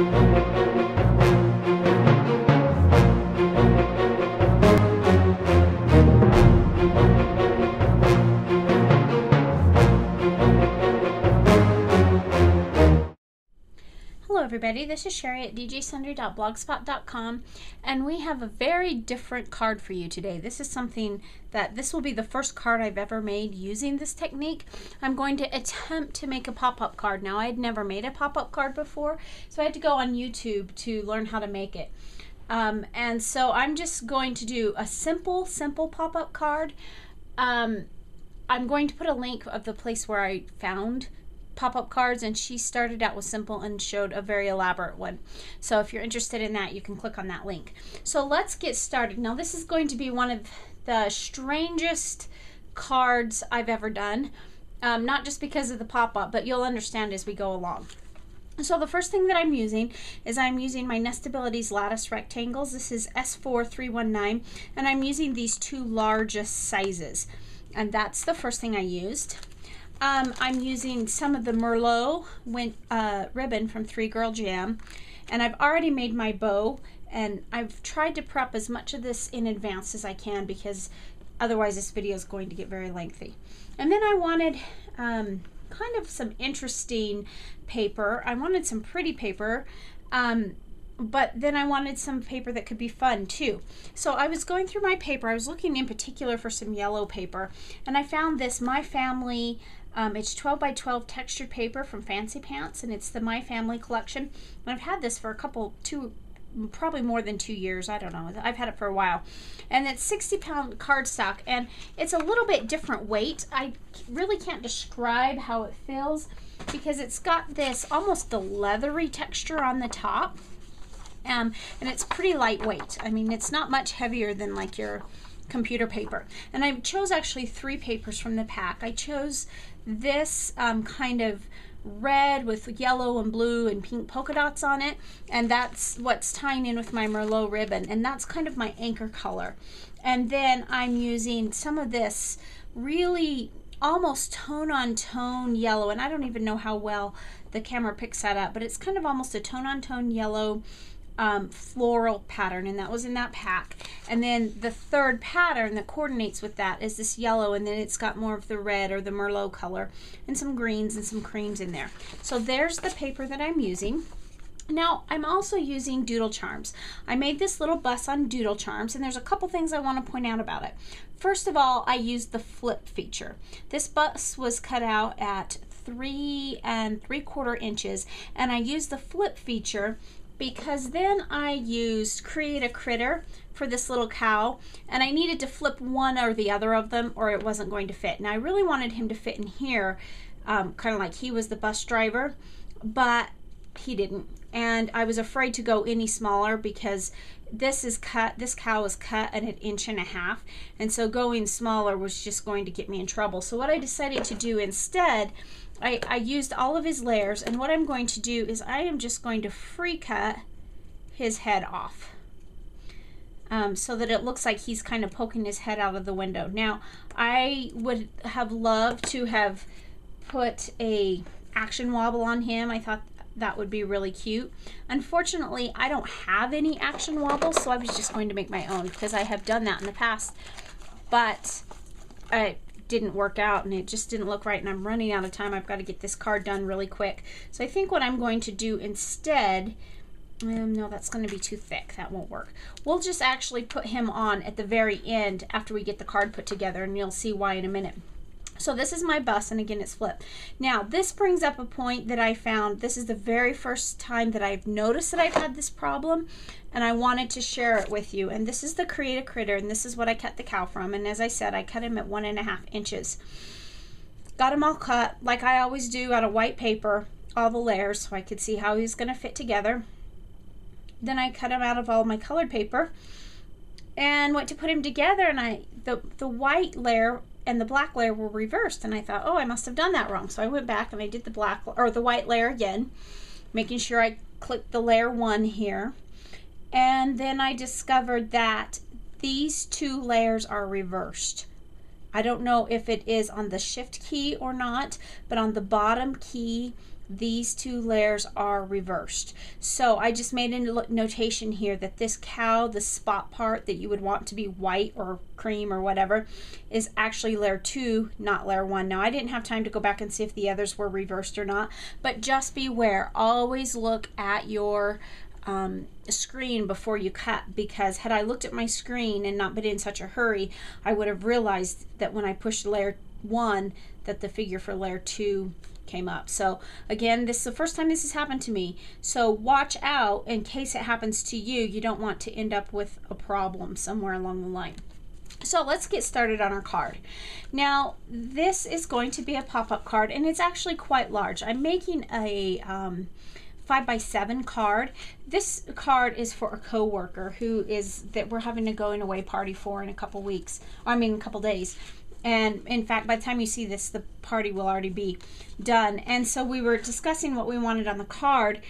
Hello everybody, this is Sherry at djsundry.blogspot.com, and we have a very different card for you today. This is something that this will be the first card I've ever made using this technique. I'm going to attempt to make a pop-up card. Now, I had never made a pop-up card before, so I had to go on YouTube to learn how to make it. And so I'm just going to do a simple pop-up card. I'm going to put a link of the place where I found pop-up cards, and she started out with simple and showed a very elaborate one. So if you're interested in that, you can click on that link. So let's get started. Now, this is going to be one of the strangest cards I've ever done, not just because of the pop-up, but you'll understand as we go along. So the first thing that I'm using is I'm using my Nestabilities lattice rectangles. This is S4319, and I'm using these two largest sizes, and that's the first thing I used. I'm using some of the Merlot ribbon from 3 Girl Jam, and I've already made my bow, and I've tried to prep as much of this in advance as I can because otherwise this video is going to get very lengthy. And then I wanted kind of some interesting paper. I wanted some pretty paper, but then I wanted some paper that could be fun too. So I was going through my paper. I was looking in particular for some yellow paper, and I found this My Family. It's 12 by 12 textured paper from Fancy Pants, and it's the My Family collection. And I've had this for probably more than 2 years. I don't know. I've had it for a while. And it's 60-pound cardstock, and it's a little bit different weight. I really can't describe how it feels because it's got this almost a leathery texture on the top. And it's pretty lightweight. I mean, it's not much heavier than like your computer paper. And I chose actually 3 papers from the pack. I chose this kind of red with yellow and blue and pink polka dots on it, and that's what's tying in with my Merlot ribbon, and that's kind of my anchor color. And then I'm using some of this really almost tone-on-tone yellow, and I don't even know how well the camera picks that up, but it's kind of almost a tone-on-tone yellow floral pattern, and that was in that pack. And then the third pattern that coordinates with that is this yellow, and then it's got more of the red or the Merlot color and some greens and some creams in there. So there's the paper that I'm using. Now, I'm also using doodle charms. I made this little bus on doodle charms, and there's a couple things I want to point out about it. First of all, I used the flip feature. This bus was cut out at 3 3/4 inches, and I used the flip feature because then I used Create a Critter for this little cow, and I needed to flip one or the other of them or it wasn't going to fit. Now, I really wanted him to fit in here, kind of like he was the bus driver, but he didn't. And I was afraid to go any smaller because this cow is cut at 1.5 inches, and so going smaller was just going to get me in trouble. So what I decided to do instead, I used all of his layers, and what I'm going to do is I am just going to free cut his head off so that it looks like he's kind of poking his head out of the window. Now, I would have loved to have put a action wobble on him. I thought that would be really cute. Unfortunately, I don't have any action wobbles, so I was just going to make my own because I have done that in the past, but it didn't work out and it just didn't look right, and I'm running out of time. I've got to get this card done really quick. So I think what I'm going to do instead, no, that's going to be too thick. That won't work. We'll just actually put him on at the very end after we get the card put together, and you'll see why in a minute. So this is my bus, and again, it's flipped. Now, this brings up a point that I found. This is the very first time that I've noticed that I've had this problem, and I wanted to share it with you. And this is the Create a Critter, and this is what I cut the cow from. And as I said, I cut him at 1.5 inches. Got him all cut, like I always do, out of white paper, all the layers, so I could see how he's going to fit together. Then I cut him out of all my colored paper and went to put him together, and the white layer and the black layer were reversed, and I thought, oh, I must have done that wrong. So I went back and I did the white layer again, making sure I clicked the layer 1 here, and then I discovered that these 2 layers are reversed. I don't know if it is on the shift key or not, but on the bottom key these two layers are reversed. So I just made a notation here that this cow, the spot part that you would want to be white or cream or whatever, is actually layer 2, not layer 1. Now I didn't have time to go back and see if the others were reversed or not, but just beware. Always look at your screen before you cut, because had I looked at my screen and not been in such a hurry, I would have realized that when I pushed layer 1 that the figure for layer 2 came up. So again, this is the first time this has happened to me, so watch out in case it happens to you. You don't want to end up with a problem somewhere along the line. So let's get started on our card. Now this is going to be a pop-up card, and it's actually quite large. I'm making a 5x7 card. This card is for a co-worker who is that we're having a going away party for in a couple weeks, I mean a couple days. And in fact, by the time you see this, the party will already be done. And so we were discussing what we wanted on the card.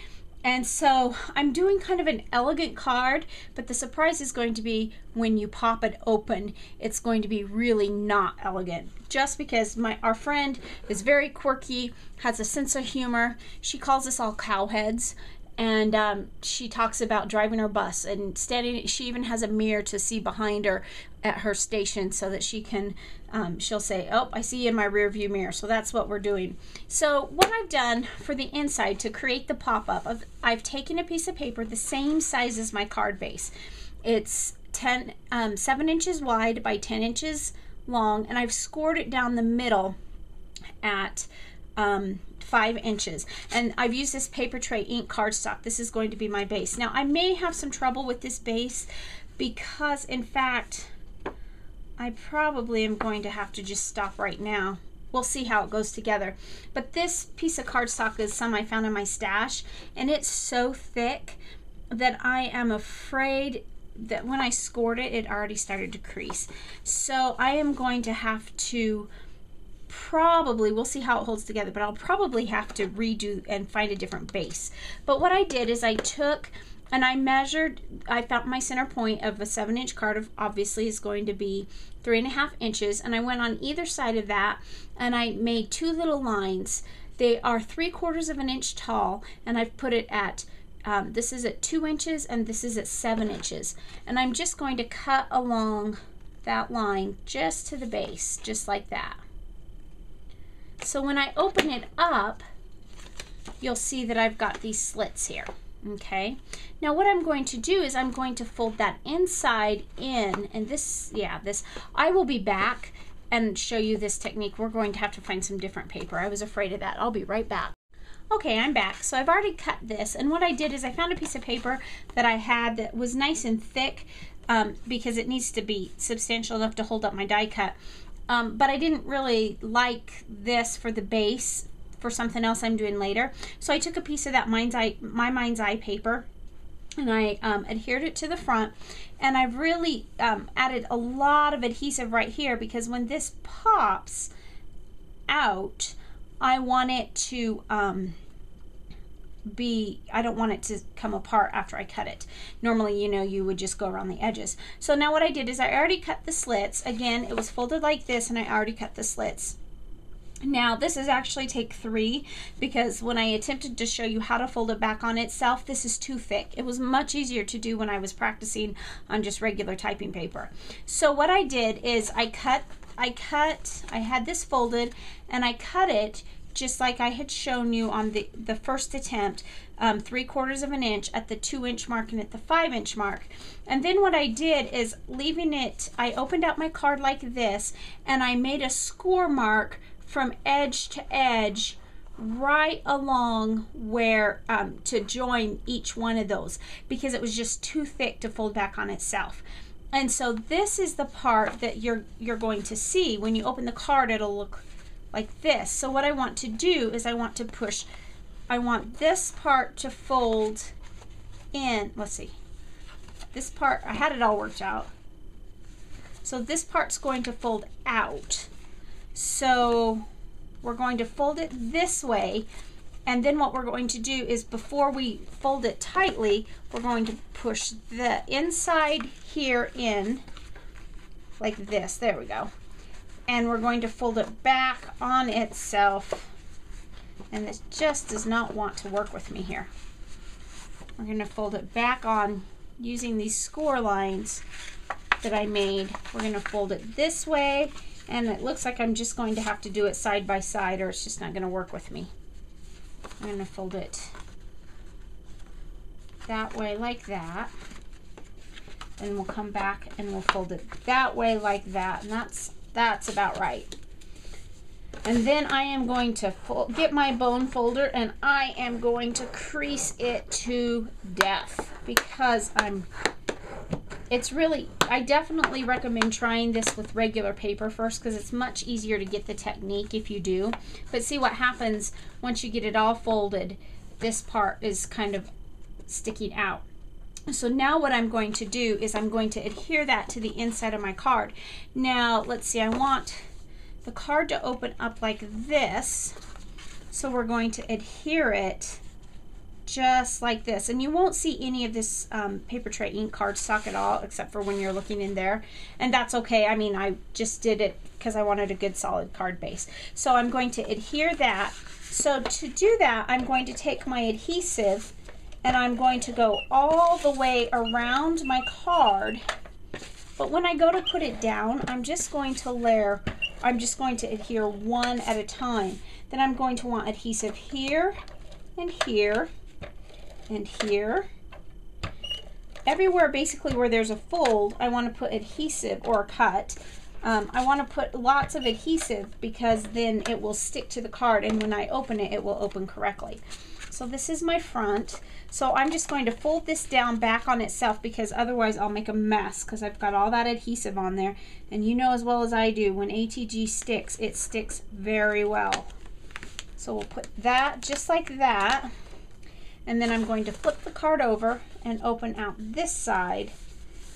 And so I'm doing kind of an elegant card, but the surprise is going to be when you pop it open, it's going to be really not elegant. Just because our friend is very quirky, has a sense of humor. She calls us all cowheads. And she talks about driving her bus and standing. She even has a mirror to see behind her at her station so that she can, she'll say, oh, I see you in my rear view mirror. So that's what we're doing. So what I've done for the inside to create the pop-up, I've taken a piece of paper the same size as my card base. It's 7 inches wide by 10 inches long, and I've scored it down the middle at 5 inches, and I've used this paper tray ink cardstock. This is going to be my base. Now I may have some trouble with this base because in fact I probably am going to have to just stop right now. We'll see how it goes together. But this piece of cardstock is some I found in my stash, and it's so thick that I am afraid that when I scored it, it already started to crease. So I am going to have to probably, we'll see how it holds together, but I'll probably have to redo and find a different base. But what I did is I took and I measured, I found my center point of a 7-inch card obviously is going to be 3.5 inches, and I went on either side of that and I made 2 little lines. They are 3/4 of an inch tall, and I've put it at this is at 2 inches and this is at 7 inches, and I'm just going to cut along that line just to the base, just like that. So when I open it up, you'll see that I've got these slits here. Okay, now what I'm going to do is I'm going to fold that inside in, and this, I will be back and show you this technique. We're going to have to find some different paper. I was afraid of that. I'll be right back. Okay, I'm back. So I've already cut this, and what I did is I found a piece of paper that I had that was nice and thick because it needs to be substantial enough to hold up my die cut. But I didn't really like this for the base for something else I'm doing later. So I took a piece of that my mind's eye paper, and I adhered it to the front, and I've really added a lot of adhesive right here because when this pops out, I want it to I don't want it to come apart after I cut it. Normally, you know, you would just go around the edges. So now what I did is I already cut the slits. Again, it was folded like this, and I already cut the slits. Now this is actually take 3 because when I attempted to show you how to fold it back on itself, this is too thick. It was much easier to do when I was practicing on just regular typing paper. So what I did is I had this folded and I cut it just like I had shown you on the first attempt, 3/4 of an inch at the 2-inch mark and at the 5-inch mark. And then what I did is leaving it, I opened out my card like this, and I made a score mark from edge to edge right along where to join each one of those because it was just too thick to fold back on itself. And so this is the part that you're going to see when you open the card. It'll look like this. So what I want to do is I want this part to fold in. Let's see, this part, I had it all worked out. So this part's going to fold out. So we're going to fold it this way, and then what we're going to do is before we fold it tightly, we're going to push the inside here in like this. There we go. And we're going to fold it back on itself and this just does not want to work with me here. We're going to fold it back on using these score lines that I made. We're going to fold it this way, and it looks like I'm just going to have to do it side by side, or it's just not going to work with me. I'm going to fold it that way like that, and we'll come back and we'll fold it that way like that, and that's about right. And then I am going to get my bone folder, and I am going to crease it to death, because I definitely recommend trying this with regular paper first, because it's much easier to get the technique if you do. But see what happens once you get it all folded, this part is kind of sticking out. So now what I'm going to do is I'm going to adhere that to the inside of my card. Now let's see, I want the card to open up like this, so we're going to adhere it just like this, and you won't see any of this paper tray ink cardstock at all, except for when you're looking in there, and that's okay. I mean, I just did it because I wanted a good solid card base. So I'm going to adhere that. So to do that, I'm going to take my adhesive and I'm going to go all the way around my card, but when I go to put it down, I'm just going to adhere one at a time. Then I'm going to want adhesive here and here and here. Everywhere basically where there's a fold, I want to put adhesive, or a cut. I want to put lots of adhesive, because then it will stick to the card, and when I open it, it will open correctly. So this is my front. So I'm just going to fold this down back on itself, because otherwise I'll make a mess, because I've got all that adhesive on there. And you know as well as I do, when ATG sticks, it sticks very well. So we'll put that just like that. And then I'm going to flip the card over and open out this side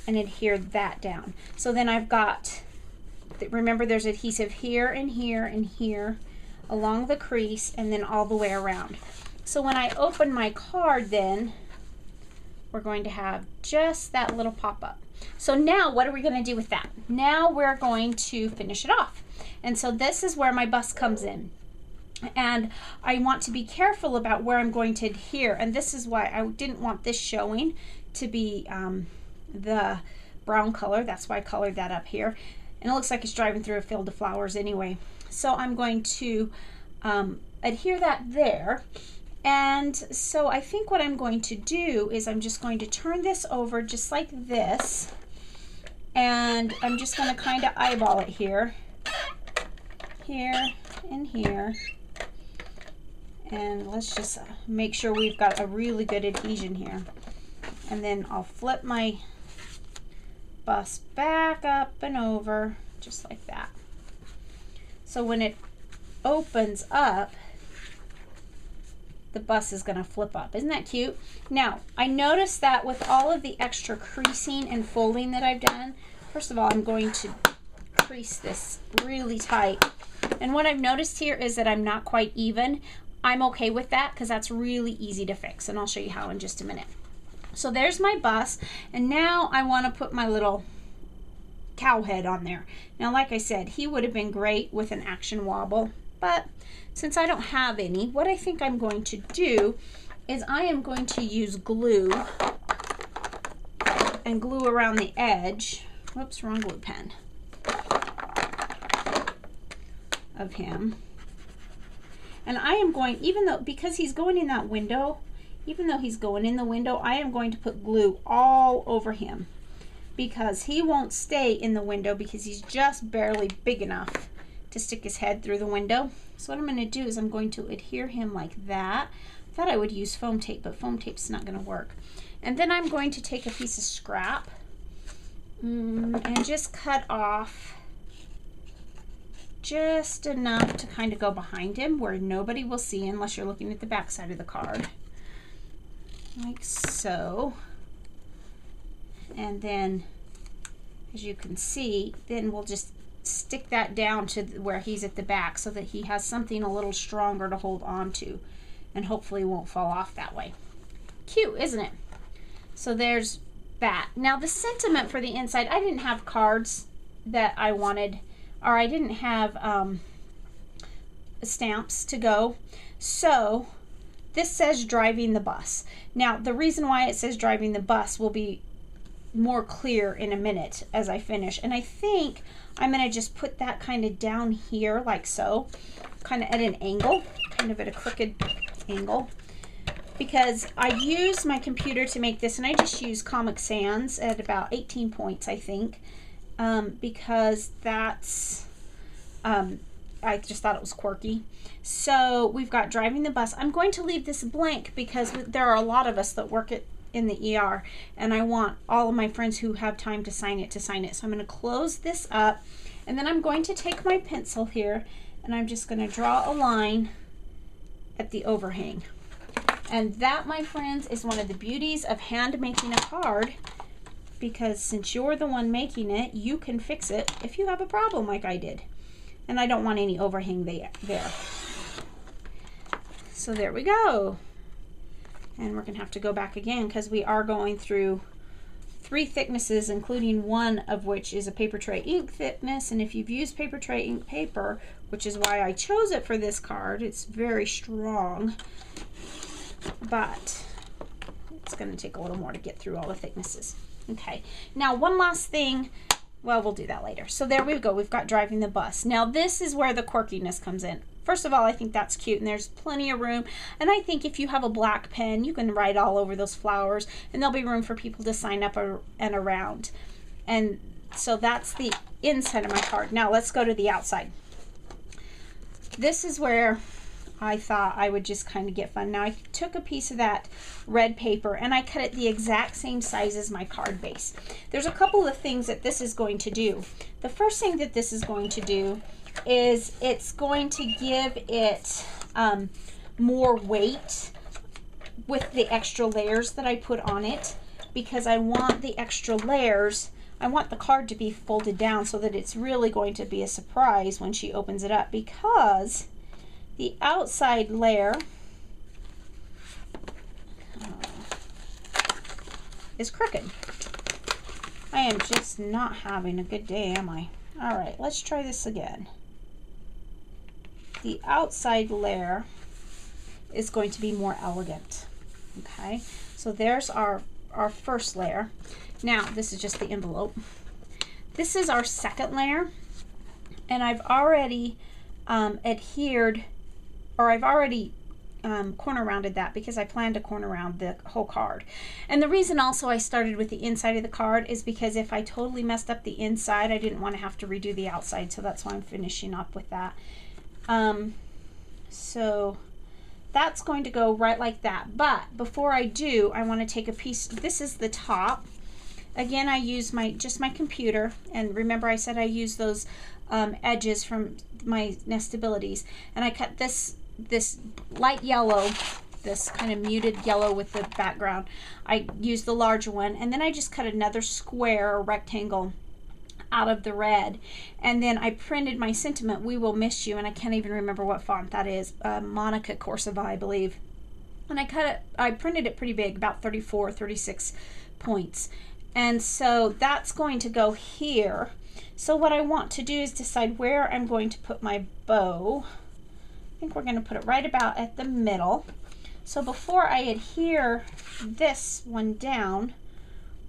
and adhere that down. So then I've got, remember there's adhesive here and here and here along the crease, and then all the way around. So when I open my card, then we're going to have just that little pop-up. So now what are we going to do with that? Now we're going to finish it off. And so this is where my bust comes in. And I want to be careful about where I'm going to adhere. And this is why I didn't want this showing to be the brown color. That's why I colored that up here. And it looks like it's driving through a field of flowers anyway. So I'm going to adhere that there. And so I think what I'm going to do is I'm just going to turn this over just like this, and I'm just going to kind of eyeball it here, here, and here. And let's just make sure we've got a really good adhesion here. And then I'll flip my bust back up and over just like that. So when it opens up, the bust is going to flip up. Isn't that cute? Now, I noticed that with all of the extra creasing and folding that I've done, first of all, I'm going to crease this really tight. And what I've noticed here is that I'm not quite even. I'm okay with that, because that's really easy to fix, and I'll show you how in just a minute. So there's my bust, and now I want to put my little cow head on there. Now, like I said, he would have been great with an action wobble, but since I don't have any, what I think I'm going to do is I am going to use glue and glue around the edge. Whoops, wrong glue pen. Of him. And I am going, because he's going in that window, even though he's going in the window, I am going to put glue all over him, because he won't stay in the window, because he's just barely big enough to stick his head through the window. So what I'm going to do is I'm going to adhere him like that. I thought I would use foam tape, but foam tape's not going to work. And then I'm going to take a piece of scrap and just cut off just enough to kind of go behind him where nobody will see unless you're looking at the back side of the card. Like so. And then, as you can see, then we'll just stick that down to where he's at the back, so that he has something a little stronger to hold on to, and hopefully won't fall off that way. Cute, isn't it? So there's that. Now the sentiment for the inside, I didn't have cards that I wanted, or I didn't have stamps to go. So this says driving the bus. Now, the reason why it says driving the bus will be more clear in a minute as I finish. And I think I'm going to just put that kind of down here like so, kind of at an angle, kind of at a crooked angle, because I use my computer to make this, and I just use Comic Sans at about 18 points, I think, because that's, I just thought it was quirky. So we've got driving the bus. I'm going to leave this blank because there are a lot of us that work in the ER, and I want all of my friends who have time to sign it. So I'm going to close this up, and then I'm going to take my pencil here, and I'm just going to draw a line at the overhang. And that, my friends, is one of the beauties of hand making a card, because since you're the one making it, you can fix it if you have a problem like I did. And I don't want any overhang there. So there we go. And we're going to have to go back again because we are going through 3 thicknesses, including one of which is a paper tray ink thickness. And if you've used paper tray ink paper, which is why I chose it for this card, it's very strong, but it's going to take a little more to get through all the thicknesses. Okay, now one last thing. Well, we'll do that later. So there we go. We've got driving the bus. Now this is where the quirkiness comes in. First of all, I think that's cute, and there's plenty of room. And I think if you have a black pen, you can write all over those flowers, and there'll be room for people to sign up and around. And so that's the inside of my card. Now let's go to the outside. This is where I thought I would just kind of get fun. Now I took a piece of that red paper and I cut it the exact same size as my card base. There's a couple of things that this is going to do. The first thing that this is going to do is it's going to give it more weight with the extra layers that I put on it, because I want the extra layers, I want the card to be folded down so that it's really going to be a surprise when she opens it up, because the outside layer is crooked. I am just not having a good day, am I? All right, let's try this again. The outside layer is going to be more elegant. Okay, so there's our first layer. Now, this is just the envelope. This is our second layer, and I've already adhered, or I've already corner rounded that because I plan to corner round the whole card. And the reason also I started with the inside of the card is because if I totally messed up the inside, I didn't want to have to redo the outside, so that's why I'm finishing up with that. So that's going to go right like that. But before I do, I want to take a piece. This is the top. Again, I use just my computer, and remember I said I use those edges from my Nestabilities, and I cut this light yellow, this kind of muted yellow with the background. I used the larger one, and then I just cut another square or rectangle out of the red, and then I printed my sentiment, "We will miss you," and I can't even remember what font that is, Monica Corsiva, I believe. And I printed it pretty big, about 34, 36 points. And so that's going to go here. So what I want to do is decide where I'm going to put my bow. I think we're going to put it right about at the middle. So before I adhere this one down,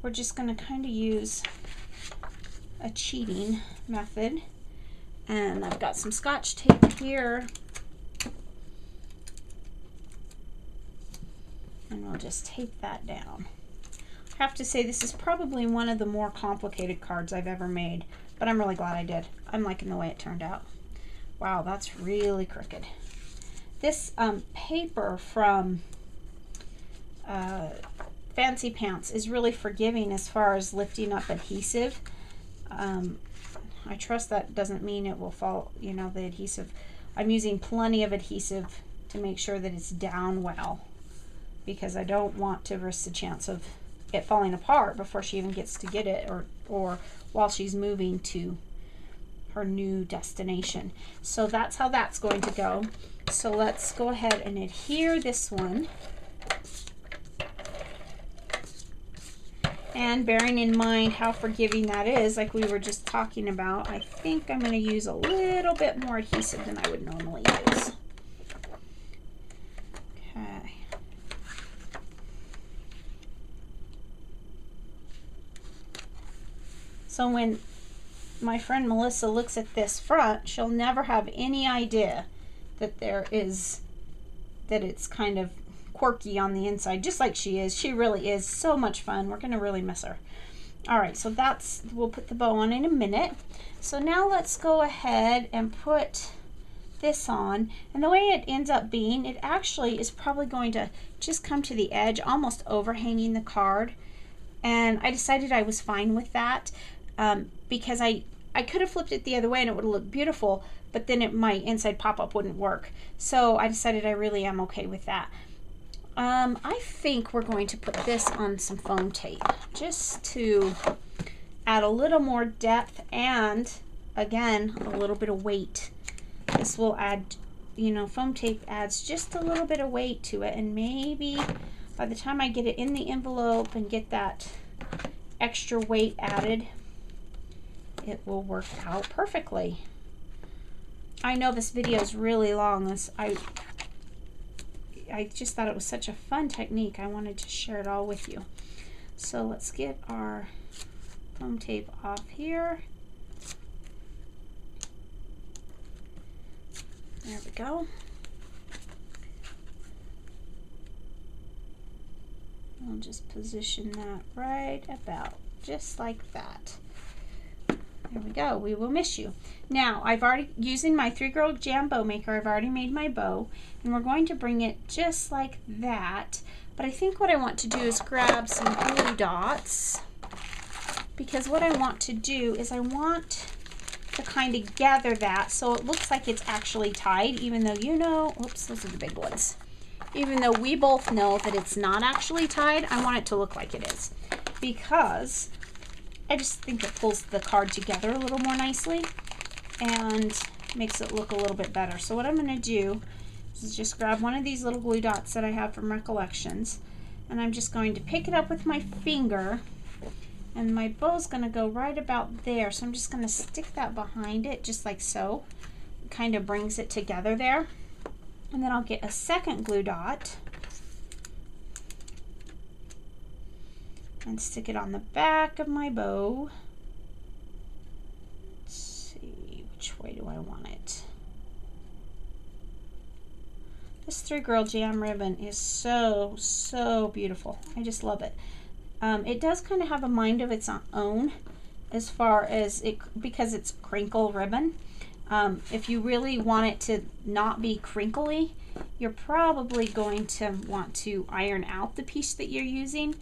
we're just going to kind of use a cheating method. And I've got some Scotch tape here. And we'll just tape that down. I have to say this is probably one of the more complicated cards I've ever made, but I'm really glad I did. I'm liking the way it turned out. Wow, that's really crooked. This paper from Fancy Pants is really forgiving as far as lifting up adhesive. I trust that doesn't mean it will fall, you know, the adhesive. I'm using plenty of adhesive to make sure that it's down well, because I don't want to risk the chance of it falling apart before she even gets to get it, or while she's moving to her new destination. So that's how that's going to go. So let's go ahead and adhere this one. And bearing in mind how forgiving that is, like we were just talking about, I think I'm going to use a little bit more adhesive than I would normally use. So when my friend Melissa looks at this front, she'll never have any idea that it's kind of quirky on the inside, just like she is. She really is so much fun. We're gonna really miss her. All right, so we'll put the bow on in a minute. So now let's go ahead and put this on, and the way it ends up being, it actually is probably going to just come to the edge, almost overhanging the card. And I decided I was fine with that because I could have flipped it the other way and it would have looked beautiful, but then my inside pop-up wouldn't work. So I decided I really am okay with that. I think we're going to put this on some foam tape just to add a little more depth and, again, a little bit of weight. This will add, you know, foam tape adds just a little bit of weight to it, and maybe by the time I get it in the envelope and get that extra weight added, it will work out perfectly. I know this video is really long. I just thought it was such a fun technique. I wanted to share it all with you. So let's get our foam tape off here. There we go. I'll just position that right about just like that. There we go. We will miss you. Now, I've already, using my 3-Girl Jam bow maker, I've already made my bow, and we're going to bring it just like that. But I think what I want to do is grab some glue dots, because what I want to do is I want to kind of gather that so it looks like it's actually tied, even though, you know, oops, those are the big ones. Even though we both know that it's not actually tied, I want it to look like it is, because I just think it pulls the card together a little more nicely and makes it look a little bit better. So what I'm going to do is just grab one of these little glue dots that I have from Recollections, and I'm just going to pick it up with my finger, and my bow's going to go right about there. So I'm just going to stick that behind it just like so. It kind of brings it together there. And then I'll get a second glue dot and stick it on the back of my bow. Let's see, which way do I want it? This 3-Girl Jam ribbon is so, so beautiful. I just love it. It does kind of have a mind of its own as far as it, because it's crinkle ribbon. If you really want it to not be crinkly, you're probably going to want to iron out the piece that you're using.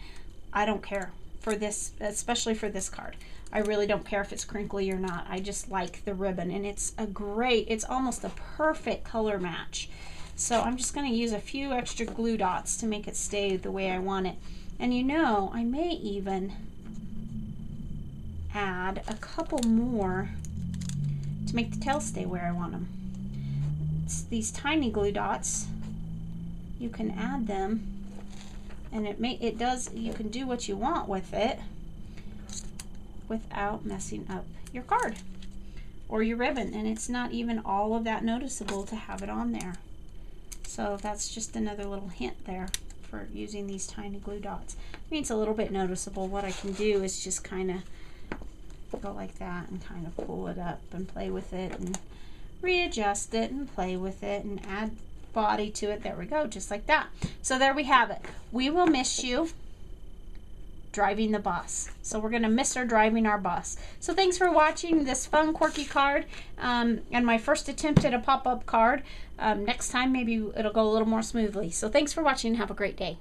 I don't care for this, especially for this card. I really don't care if it's crinkly or not. I just like the ribbon, and it's almost a perfect color match. So I'm just going to use a few extra glue dots to make it stay the way I want it. And you know, I may even add a couple more to make the tails stay where I want them. It's these tiny glue dots. You can add them, and you can do what you want with it without messing up your card or your ribbon, and it's not even all of that noticeable to have it on there. So that's just another little hint there for using these tiny glue dots. I mean, it's a little bit noticeable. What I can do is just kind of go like that and kind of pull it up and play with it and readjust it and play with it and add body to it. There we go, just like that. So there we have it. We will miss you driving the bus. So we're going to miss her driving our bus. So thanks for watching this fun, quirky card and my first attempt at a pop-up card. Next time maybe it'll go a little more smoothly. So thanks for watching and have a great day.